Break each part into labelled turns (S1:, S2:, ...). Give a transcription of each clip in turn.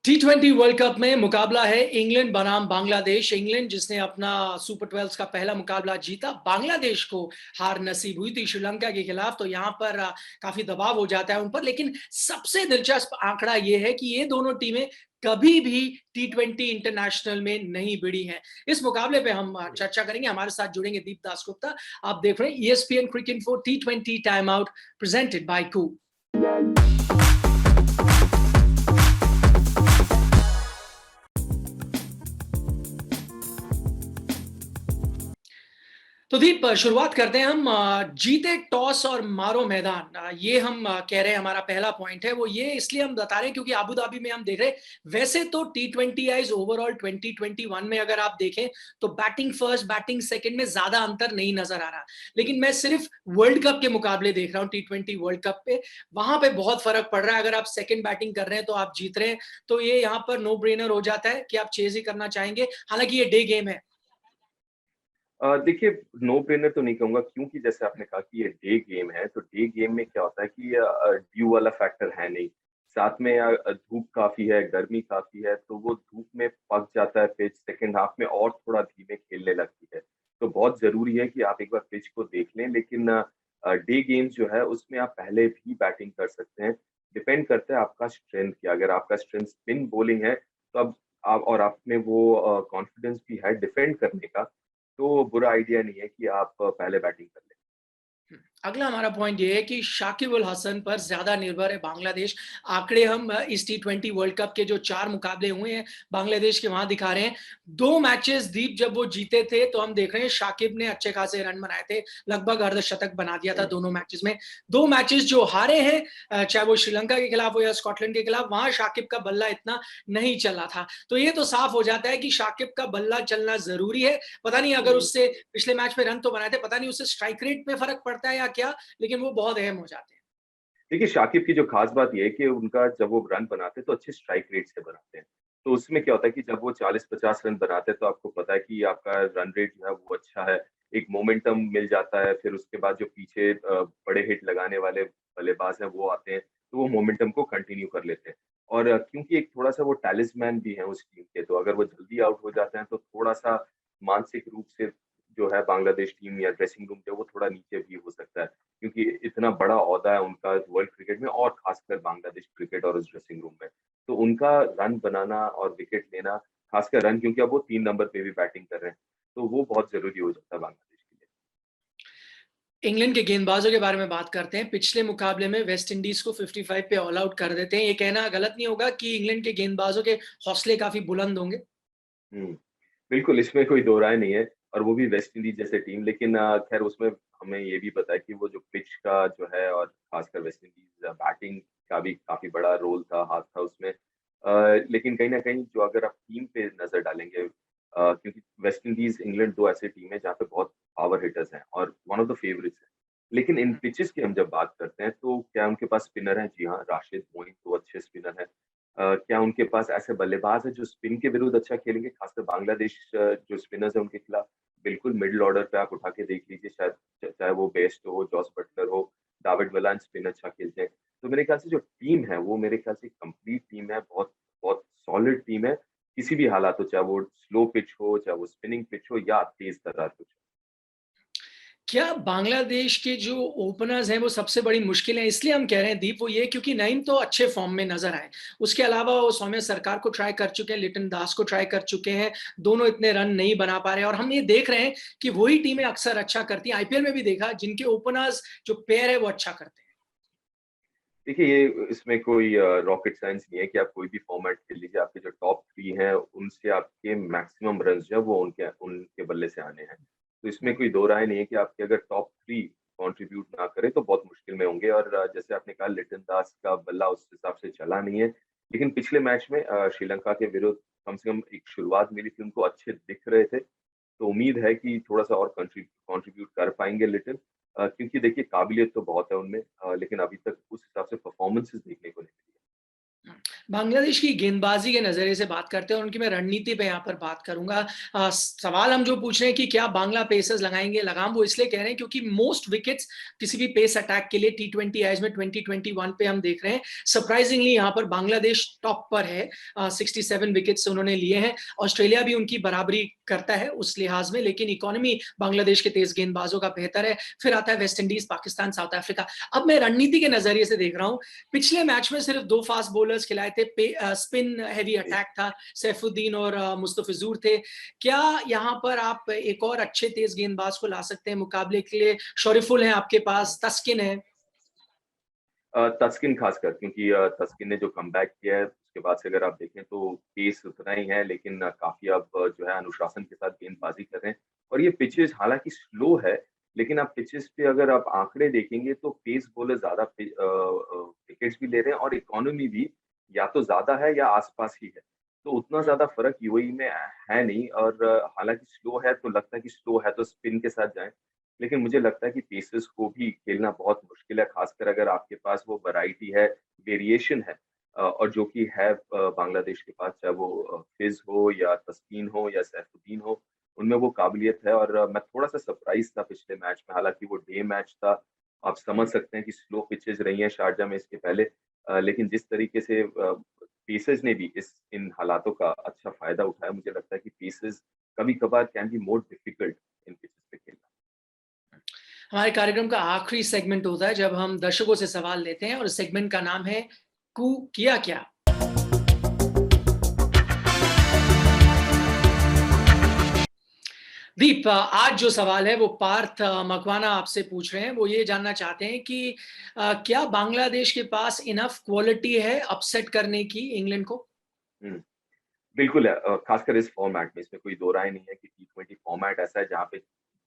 S1: T20 world cup में मुकाबला है इंग्लैंड बनाम बांग्लादेश। इंग्लैंड जिसने अपना सुपर 12 का पहला मुकाबला जीता, बांग्लादेश को हार नसीब हुई थी श्रीलंका के खिलाफ। तो यहाँ पर काफी दबाव हो जाता है उन पर। लेकिन सबसे दिलचस्प आंकड़ा ये है कि ये दोनों टीमें कभी भी T20 इंटरनेशनल में नहीं भिड़ी हैं। इस मुकाबले पे हम चर्चा करेंगे। हमारे साथ जुड़ेंगे दीप दासगुप्ता। आप देख रहे हैं ESPN cricket info T20 time out presented by Koo. तो दीप शुरुआत करते हैं हम। जीते टॉस और मारो मैदान, ये हम कह रहे हैं। हमारा पहला पॉइंट है वो ये इसलिए हम बता रहे हैं क्योंकि अबू धाबी में हम देख रहे हैं। वैसे तो T20 आईज ओवरऑल 2021 में अगर आप देखें तो बैटिंग फर्स्ट बैटिंग सेकंड में ज्यादा अंतर नहीं नजर आ रहा। लेकिन मैं सिर्फ वर्ल्ड कप के मुकाबले देख रहा हूँ। T20 वर्ल्ड कप पे वहां पे बहुत फर्क पड़ रहा है। अगर आप सेकंड बैटिंग कर रहे हैं तो आप जीत रहे हैं, तो ये यहाँ पर नो ब्रेनर हो जाता है कि आप चेज ही करना चाहेंगे। हालांकि ये डे गेम है।
S2: देखिए, नो ब्रेनर तो नहीं कहूँगा क्योंकि जैसे आपने कहा कि ये डे गेम है, तो डे गेम में क्या होता है कि ड्यू वाला फैक्टर है नहीं। साथ में धूप काफ़ी है, गर्मी काफ़ी है, तो वो धूप में पक जाता है पिच, सेकंड हाफ में और थोड़ा धीमे खेलने लगती है। तो बहुत ज़रूरी है कि आप एक बार पिच को देख लें, लेकिन डे गेम्स जो है उसमें आप पहले भी बैटिंग कर सकते हैं। डिपेंड करता है आपका स्ट्रेंथ क्या, अगर आपका स्ट्रेंथ स्पिन बॉलिंग है, तो अब आप और आप में वो कॉन्फिडेंस भी है डिफेंड करने का, तो बुरा आइडिया नहीं है कि आप पहले बैटिंग कर लें।
S1: अगला हमारा पॉइंट ये है कि शाकिब उल हसन पर ज्यादा निर्भर है बांग्लादेश। आंकड़े हम इस T20 वर्ल्ड कप के जो 4 मुकाबले हुए हैं बांग्लादेश के, वहां दिखा रहे हैं। 2 मैचेस दीप जब वो जीते थे तो हम देख रहे हैं शाकिब ने अच्छे खासे रन बनाए थे, लगभग अर्धशतक बना दिया था दोनों मैचेस में। 2 मैचेस जो हारे हैं, चाहे वो श्रीलंका के खिलाफ हो या स्कॉटलैंड के खिलाफ, वहां शाकिब का बल्ला इतना नहीं चला था। तो ये तो साफ हो जाता है कि शाकिब का बल्ला चलना जरूरी है। पता नहीं अगर
S2: हुँ।
S1: उससे पिछले मैच में रन तो बनाए थे, पता नहीं उससे स्ट्राइक रेट में फर्क पड़ता है या क्या, लेकिन वो बहुत अहम हो जाते हैं।
S2: देखिए, शाकिब की जो ख़ास बात ये है कि उनका जब वो रन बनाते हैं तो अच्छे स्ट्राइक रेट से बनाते हैं। तो उसमें क्या होता है कि जब वो 40-50 रन बनाते हैं तो आपको पता है कि आपका रन रेट जो है वो अच्छा है, एक मोमेंटम मिल जाता है, फिर उसके बाद जो पीछे बड़े हिट लगाने वाले बल्लेबाज़ हैं वो आते हैं, तो वो मोमेंटम को कंटिन्यू कर लेते हैं। और क्योंकि एक थोड़ा-सा वो टैलिस्मैन भी हैं उस टीम के, तो अगर वो जल्दी आउट हो जाते हैं तो थोड़ा-सा मानसिक रूप से जो है बांग्लादेश टीम या ड्रेसिंग रूम जो है वो थोड़ा नीचे भी हो सकता है। क्योंकि इतना बड़ा ओहदा है उनका वर्ल्ड क्रिकेट में और खासकर बांग्लादेश क्रिकेट और उस ड्रेसिंग रूम में। तो उनका रन बनाना और विकेट लेना, खासकर रन क्योंकि अब वो 3 नंबर पे भी बैटिंग कर रहे हैं, तो वो बहुत ज़रूरी हो जाता है बांग्लादेश के लिए।
S1: इंग्लैंड के गेंदबाजों के बारे में बात करते हैं। पिछले मुकाबले में वेस्ट इंडीज को 55 पे ऑल आउट कर देते हैं। ये कहना गलत नहीं होगा कि इंग्लैंड के गेंदबाजों के हौसले काफी बुलंद होंगे।
S2: हुँ। बिल्कुल, इसमें कोई दो राय नहीं है और वो भी वेस्ट इंडीज़ जैसे टीम, लेकिन ख़ैर उसमें हमें ये भी पता है कि वो जो पिच का जो है और ख़ासकर वेस्ट इंडीज़ बैटिंग का भी काफ़ी बड़ा रोल था, हाथ था उसमें। लेकिन कहीं न कहीं जो अगर आप टीम पे नज़र डालेंगे, क्योंकि वेस्ट इंडीज़, इंग्लैंड 2 ऐसी टीम है जहाँ पे बहुत पावर हिटर्स हैं और वन ऑफ द फेवरेट्स हैं। लेकिन इन पिचेज़ की हम जब बात करते हैं तो क्या उनके पास स्पिनर हैं? जी हाँ, राशिद, मोइन तो अच्छे स्पिनर हैं। क्या उनके पास ऐसे बल्लेबाज हैं जो स्पिन के विरुद्ध अच्छा खेलेंगे? खासकर बांग्लादेश जो स्पिनर्स हैं उनके खिलाफ, बिल्कुल मिडल ऑर्डर पे आप उठा के देख लीजिए, शायद चाहे वो बेस्ट हो, जॉस बटलर हो, डेविड विलान स्पिन अच्छा खेलते हैं। तो मेरे ख्याल से जो टीम है वो मेरे ख्याल से कंप्लीट टीम है, बहुत बहुत सॉलिड टीम है। किसी भी हालात हो, चाहे वो स्लो पिच हो, चाहे वो स्पिनिंग पिच हो या तेज तर्रार पिच हो।
S1: क्या बांग्लादेश के जो ओपनर्स हैं वो सबसे बड़ी मुश्किल है? इसलिए हम कह रहे हैं दीप, वो ये क्योंकि नईम तो अच्छे फॉर्म में नजर आए। उसके अलावा वो सौम्य सरकार को ट्राई कर चुके हैं, लिटन दास को ट्राई कर चुके हैं। दोनों इतने रन नहीं बना पा रहे हैं और हम ये देख रहे हैं कि वही टीमें अक्सर अच्छा करती हैं। आईपीएल में भी देखा, जिनके ओपनर्स जो पेयर है वो अच्छा करते हैं।
S2: देखिए, ये इसमें कोई रॉकेट साइंस नहीं है कि आप कोई भी फॉर्मेट खेल लीजिए, आपके जो टॉप 3 हैं, उनसे आपके मैक्सिमम रन्स जो है वो उनके उनके बल्ले से आने हैं। तो इसमें कोई दो राय नहीं है कि आपके अगर टॉप 3 कंट्रीब्यूट ना करें तो बहुत मुश्किल में होंगे और जैसे आपने कहा लिटन दास का बल्ला उस हिसाब से चला नहीं है। लेकिन पिछले मैच में श्रीलंका के विरुद्ध कम से कम एक शुरुआत मिली थी, उनको अच्छे दिख रहे थे। तो उम्मीद है कि थोड़ा-सा और कंट्रीब्यूट कर पाएँगे लिटिल, क्योंकि देखिए काबिलियत तो बहुत है उनमें, लेकिन अभी तक उस हिसाब से परफॉर्मेंसेज़ देखने को नहीं मिली है।
S1: बांग्लादेश की गेंदबाजी के नज़रिए से बात करते हैं और उनकी मैं रणनीति पे यहाँ पर बात करूँगा। सवाल हम जो पूछ रहे हैं कि क्या बांग्ला पेसर्स लगाएँगे लगाम, वो इसलिए कह रहे हैं क्योंकि मोस्ट विकेट्स किसी भी पेस अटैक के लिए टी20 आईज में 2021 पे हम देख रहे हैं। सरप्राइजिंगली यहाँ पर बांग्लादेश टॉप पर है, 67 विकेट्स उन्होंने लिए हैं। ऑस्ट्रेलिया भी उनकी बराबरी करता है उस लिहाज में, लेकिन इकोनॉमी बांग्लादेश के तेज गेंदबाजों का बेहतर है। फिर आता है West Indies, Pakistan, south Africa. अब मैं रणनीति के नज़रिए से देख रहा हूँ, पिछले मैच में सिर्फ 2 फास्ट बॉलर्स खिलाए थे, स्पिन हेवी अटैक था, सैफुद्दीन और मुस्तफिजुर थे। क्या यहाँ पर आप एक और अच्छे तेज गेंदबाज को ला सकते हैं मुकाबले के लिए? शरीफुल हैं आपके पास, तस्किन है।
S2: तस्किन खासकर क्योंकि तस्किन ने जो कमबैक किया है उसके बाद से अगर आप देखें तो पेस उतना ही है, लेकिन काफ़ी अब जो है अनुशासन के साथ गेंदबाज़ी कर रहे हैं। और ये पिचेज़ हालाँकि स्लो है, लेकिन आप पिचेज़ पे अगर आप आंकड़े देखेंगे तो पेस बॉलर ज़्यादा विकेट्स भी ले रहे हैं और इकोनॉमी भी या तो ज़्यादा है या आस-पास ही है। तो उतना ज़्यादा फ़र्क यूएई में है नहीं। और हालाँकि स्लो है तो लगता है कि स्लो है तो स्पिन के साथ जाएँ। लेकिन मुझे लगता है कि पेसर्स को भी खेलना बहुत मुश्किल है, खासकर अगर आपके पास वो वैरायटी है, वेरिएशन है। और जो कि है बांग्लादेश के पास, चाहे वो फिज़ हो या तस्कीन हो या सैफुद्दीन हो, उनमें वो काबिलियत है। और मैं थोड़ा-सा सरप्राइज़ था पिछले मैच में, हालाँकि वो डे मैच था। आप समझ सकते हैं कि स्लो पिचेज़ रही हैं शारजाह में इसके पहले। लेकिन जिस तरीके से पेसर्स ने भी इन हालातों का अच्छा फ़ायदा उठाया, मुझे लगता है कि पेसर्स कभी-कभार can be more difficult in pitches पे खेलना।
S1: हमारे कार्यक्रम का आखिरी सेगमेंट होता है जब हम दर्शकों से सवाल लेते हैं और इस सेगमेंट का नाम है कू किया क्या। दीप, आज जो सवाल है वो पार्थ मकवाना आपसे पूछ रहे हैं। वो ये जानना चाहते हैं कि क्या बांग्लादेश के पास इनफ क्वालिटी है अपसेट करने की इंग्लैंड को?
S2: हुँ। बिल्कुल है, खासकर इस फॉर्मेट में, इसमें कोई दो राय नहीं है कि टी20 फॉर्मेट ऐसा है जहाँ पे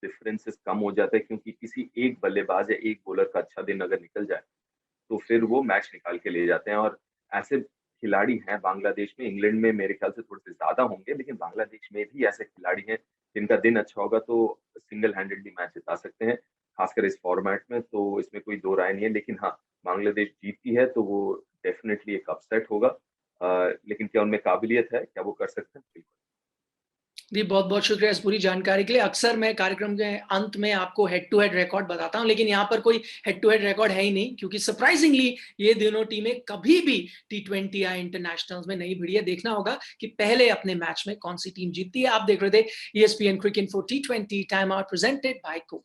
S2: डिफरेंसेस कम हो जाते हैं, क्योंकि किसी एक बल्लेबाज या एक बॉलर का अच्छा दिन अगर निकल जाए, तो फिर वो मैच निकाल के ले जाते हैं। और ऐसे खिलाड़ी हैं बांग्लादेश में, इंग्लैंड में मेरे ख्याल से थोड़े से ज़्यादा होंगे, लेकिन बांग्लादेश में भी ऐसे खिलाड़ी हैं जिनका दिन अच्छा होगा तो सिंगल हैंडेडली मैच जिता सकते हैं, खासकर इस फॉर्मेट में। तो इसमें कोई दो राय नहीं है, लेकिन हाँ, बांग्लादेश जीतती है तो वो डेफिनिटली एक अपसेट होगा। लेकिन क्या उनमें काबिलियत है? क्या वो कर सकते हैं? बिल्कुल।
S1: जी, बहुत-बहुत शुक्रिया इस पूरी जानकारी के लिए। अक्सर मैं कार्यक्रम के अंत में आपको हेड टू हेड रिकॉर्ड बताता हूँ, लेकिन यहाँ पर कोई हेड टू हेड रिकॉर्ड है ही नहीं, क्योंकि सरप्राइजिंगली ये दोनों टीमें कभी भी टी20 या इंटरनेशनल्स में नहीं भिड़ी है। देखना होगा कि पहले अपने मैच में कौन सी टीम जीतती है। आप देख रहे थे ESPN Cricinfo T20 time out presented by को।